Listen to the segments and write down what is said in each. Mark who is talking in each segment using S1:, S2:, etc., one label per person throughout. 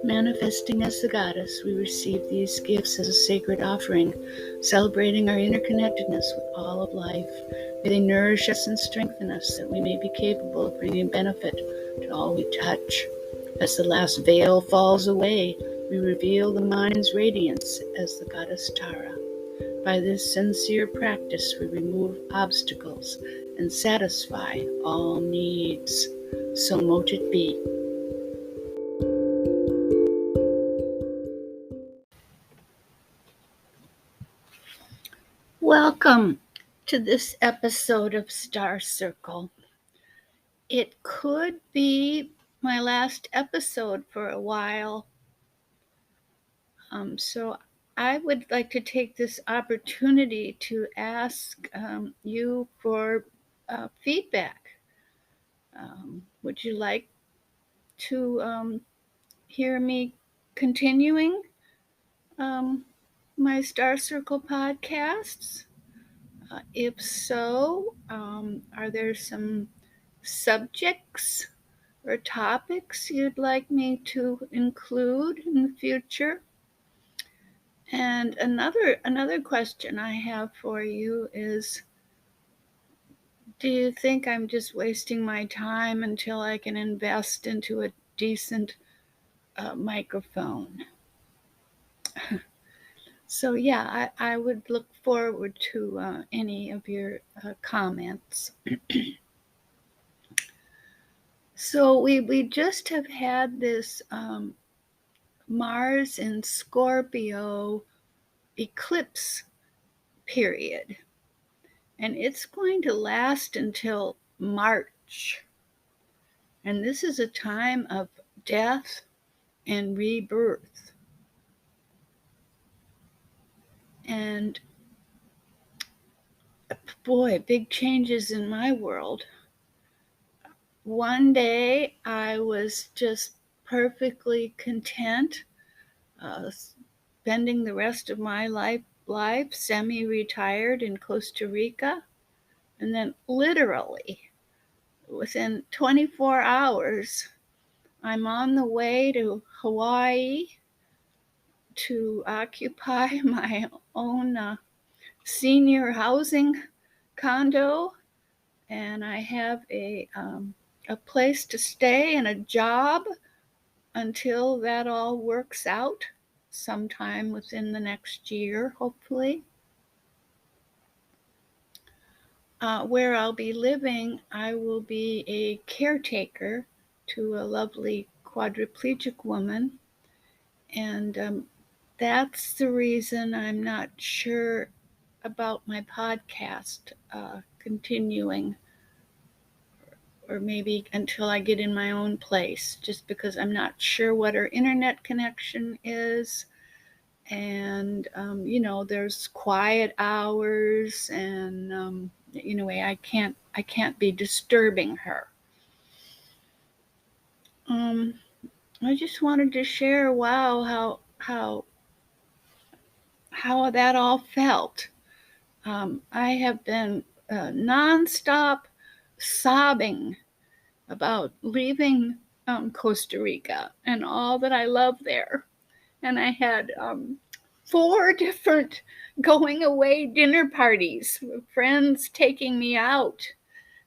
S1: Manifesting as the goddess, we receive these gifts as a sacred offering, celebrating our interconnectedness with all of life. May they nourish us and strengthen us, that we may be capable of bringing benefit to all we touch. As the last veil falls away, we reveal the mind's radiance as the goddess Tara. By this sincere practice, we remove obstacles and satisfy all needs. So mote it be. Welcome to this episode of Star Circle. It could be my last episode for a while. So I would like to take this opportunity to ask you for feedback. Would you like to hear me continuing my Star Circle podcasts? If so, are there some subjects or topics you'd like me to include in the future? And another question I have for you is, do you think I'm just wasting my time until I can invest into a decent microphone? So yeah, I would look forward to any of your comments. So we just have had this Mars in Scorpio eclipse period, and it's going to last until March. And this is a time of death and rebirth. And boy, big changes in my world. One day I was just perfectly content, spending the rest of my life semi-retired in Costa Rica. And then literally within 24 hours, I'm on the way to Hawaii to occupy my own senior housing condo, and I have a place to stay and a job until that all works out sometime within the next year, hopefully. Where I'll be living, I will be a caretaker to a lovely quadriplegic woman, and that's the reason I'm not sure about my podcast continuing, or maybe until I get in my own place, just because I'm not sure what her internet connection is. And, there's quiet hours, and anyway, I can't be disturbing her. I just wanted to share, wow, how that all felt. I have been nonstop sobbing about leaving Costa Rica and all that I love there. And I had 4 different going away dinner parties with friends taking me out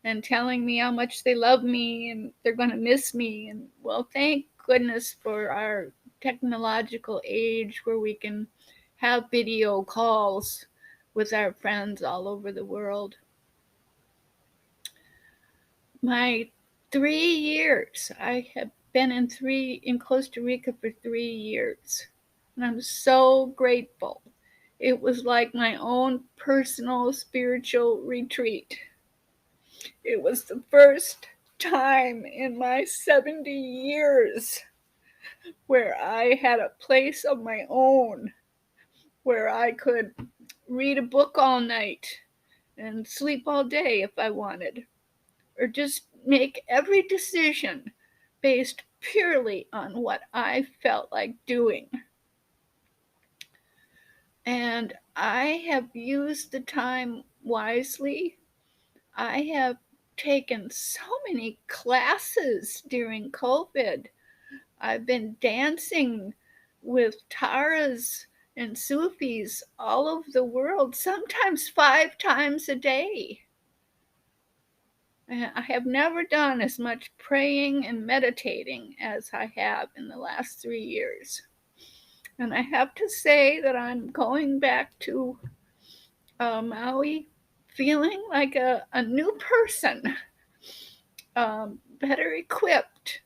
S1: and telling me how much they love me and they're going to miss me. And well, thank goodness for our technological age where we can have video calls with our friends all over the world. My 3 years, I have been in Costa Rica for 3 years, and I'm so grateful. It was like my own personal spiritual retreat. It was the first time in my 70 years where I had a place of my own, where I could read a book all night and sleep all day if I wanted, or just make every decision based purely on what I felt like doing. And I have used the time wisely. I have taken so many classes during COVID I've been dancing with Taras and Sufis all over the world, sometimes 5 times a day. I have never done as much praying and meditating as I have in the last 3 years. And I have to say that I'm going back to Maui feeling like a new person, better equipped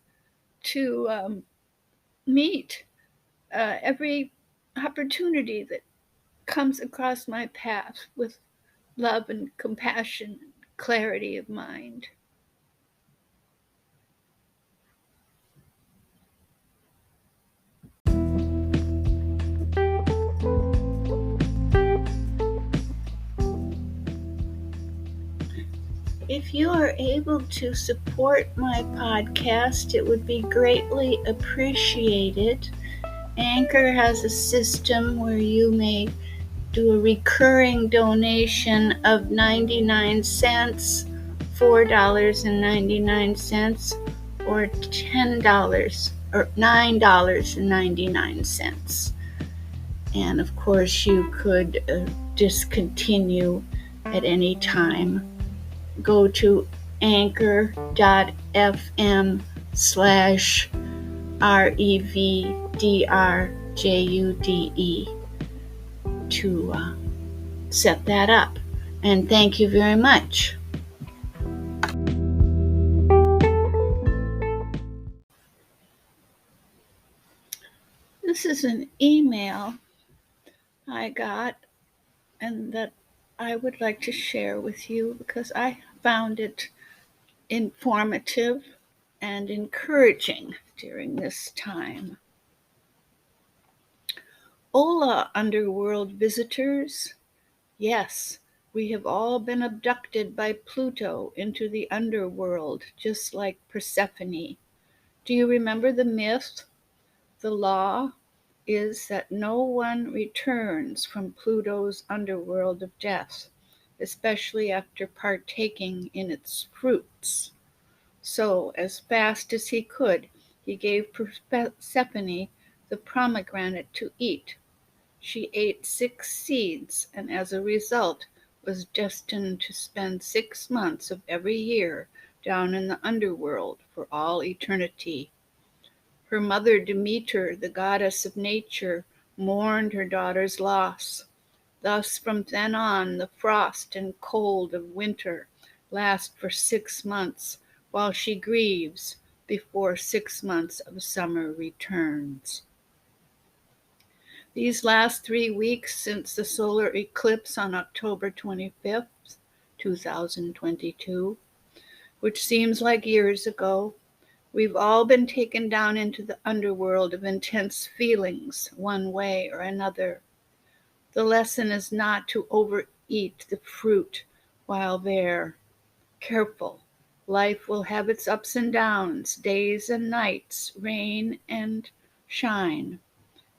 S1: to meet every opportunity that comes across my path with love and compassion and clarity of mind. If you are able to support my podcast, it would be greatly appreciated. Anchor has a system where you may do a recurring donation of 99 cents, $4.99, or $10 or $9.99. And of course, you could discontinue at any time. Go to anchor.fm/REVDRJUDE to set that up. And thank you very much. This is an email I got and that I would like to share with you because I found it informative and encouraging during this time. Hola, underworld visitors. Yes, we have all been abducted by Pluto into the underworld, just like Persephone. Do you remember the myth? The law is that no one returns from Pluto's underworld of death, especially after partaking in its fruits. So, as fast as he could, he gave Persephone the pomegranate to eat. She ate 6 seeds, and as a result was destined to spend 6 months of every year down in the underworld for all eternity. Her mother Demeter, the goddess of nature, mourned her daughter's loss. Thus from then on the frost and cold of winter last for 6 months, while she grieves before 6 months of summer returns. These last 3 weeks since the solar eclipse on October 25th, 2022, which seems like years ago, we've all been taken down into the underworld of intense feelings, one way or another. The lesson is not to overeat the fruit while there. Careful. Life will have its ups and downs, days and nights, rain and shine.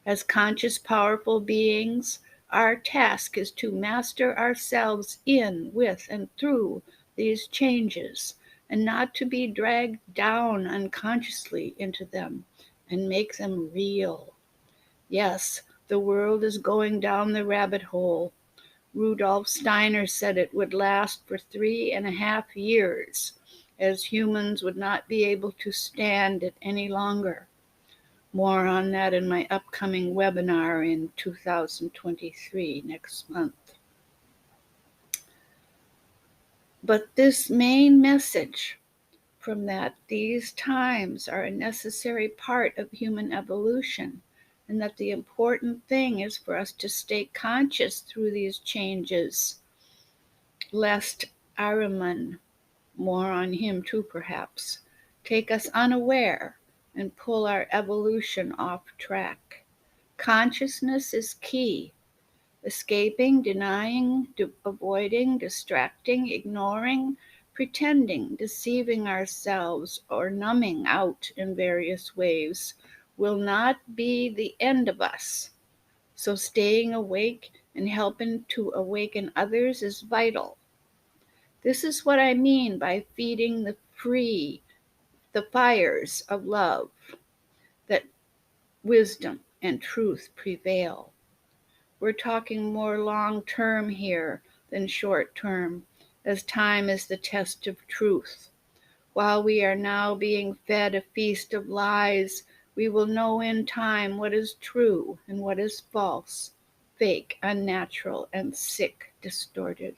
S1: As conscious, powerful beings, our task is to master ourselves in, with, and through these changes, and not to be dragged down unconsciously into them and make them real. Yes, the world is going down the rabbit hole. Rudolf Steiner said it would last for 3.5 years, as humans would not be able to stand it any longer. More on that in my upcoming webinar in 2023, next month. But this main message from that, these times are a necessary part of human evolution, and that the important thing is for us to stay conscious through these changes, lest Ahriman, more on him too perhaps, take us unaware and pull our evolution off track. Consciousness is key. Escaping, denying, avoiding, distracting, ignoring, pretending, deceiving ourselves, or numbing out in various ways will not be the end of us. So staying awake and helping to awaken others is vital. This is what I mean by feeding the fires of love. that wisdom and truth prevail. We're talking more long term here than short term, as time is the test of truth. While we are now being fed a feast of lies, we will know in time what is true and what is false, fake, unnatural, and sick, distorted.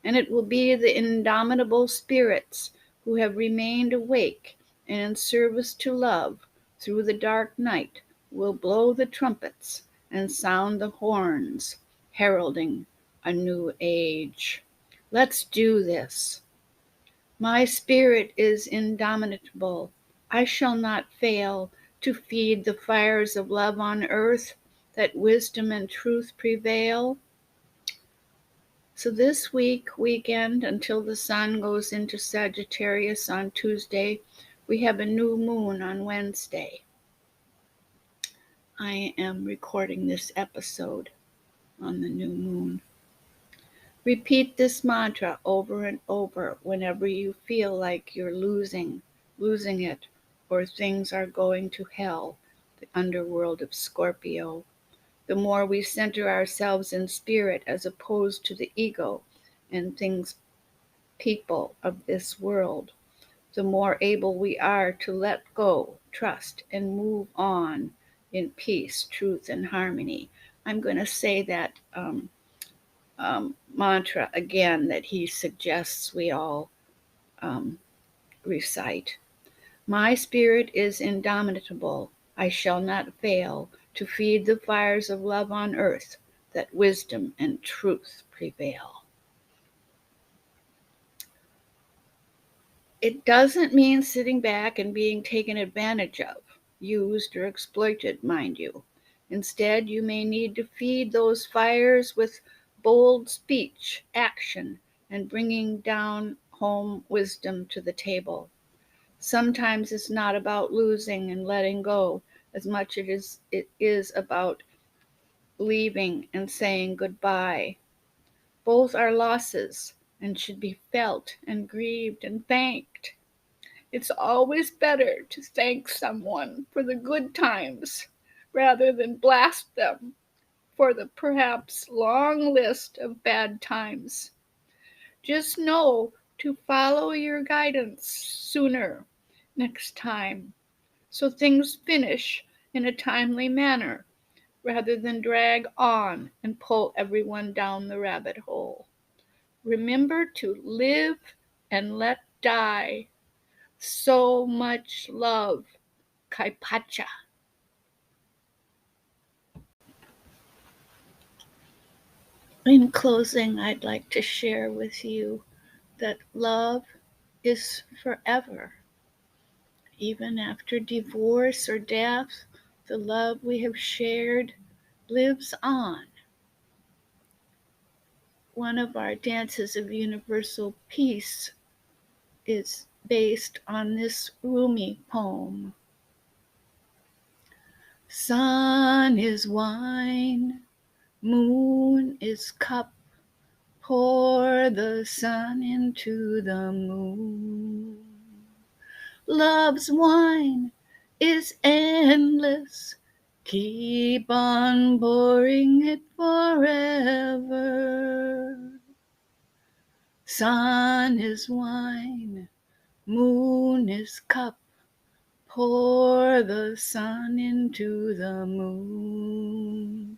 S1: And it will be the indomitable spirits who have remained awake and in service to love through the dark night will blow the trumpets and sound the horns, heralding a new age. Let's do this. My spirit is indomitable. I shall not fail to feed the fires of love on earth, that wisdom and truth prevail. So this weekend, until the sun goes into Sagittarius on Tuesday, we have a new moon on Wednesday. I am recording this episode on the new moon. Repeat this mantra over and over whenever you feel like you're losing it, or things are going to hell, the underworld of Scorpio. The more we center ourselves in spirit as opposed to the ego and things, people of this world, the more able we are to let go, trust, and move on in peace, truth, and harmony. I'm going to say that mantra again that he suggests we all recite. My spirit is indomitable. I shall not fail to feed the fires of love on earth, that wisdom and truth prevail. It doesn't mean sitting back and being taken advantage of, used or exploited, mind you. Instead, you may need to feed those fires with bold speech, action, and bringing down home wisdom to the table. Sometimes it's not about losing and letting go as much as it is about leaving and saying goodbye. Both are losses and should be felt and grieved and thanked. It's always better to thank someone for the good times rather than blast them for the perhaps long list of bad times. Just know to follow your guidance sooner next time, so things finish in a timely manner rather than drag on and pull everyone down the rabbit hole. Remember to live and let die. So much love. Kaypacha. In closing, I'd like to share with you that love is forever. Even after divorce or death, the love we have shared lives on. One of our dances of universal peace is based on this Rumi poem. Sun is wine, moon is cup, pour the sun into the moon. Love's wine is endless, keep on pouring it forever. Sun is wine, moon is cup, pour the sun into the moon.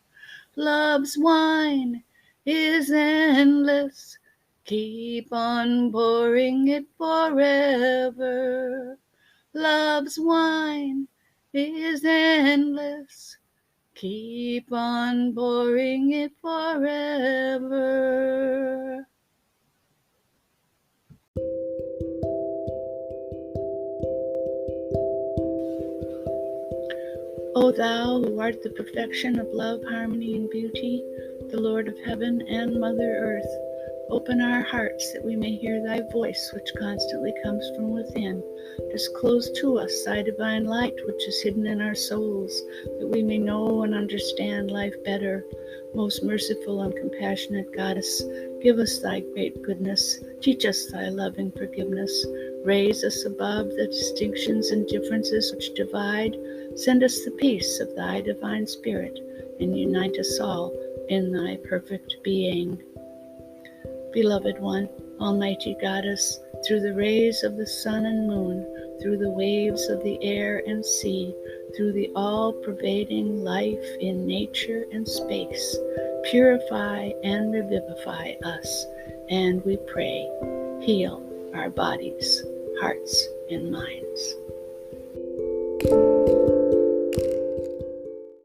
S1: Love's wine is endless, keep on pouring it forever. Love's wine is endless, keep on pouring it forever. O thou who art the perfection of love, harmony, and beauty, the Lord of heaven and Mother Earth, Open our hearts that we may hear thy voice, which constantly comes from within. Disclose to us thy divine light, which is hidden in our souls, that we may know and understand life better. Most merciful and compassionate Goddess, give us thy great goodness. Teach us thy loving forgiveness. Raise us above the distinctions and differences which divide. Send us the peace of thy divine Spirit, and unite us all in thy perfect being. Beloved one, Almighty Goddess, through the rays of the sun and moon, through the waves of the air and sea, through the all-pervading life in nature and space, purify and revivify us, and we pray, heal our bodies, hearts, and minds.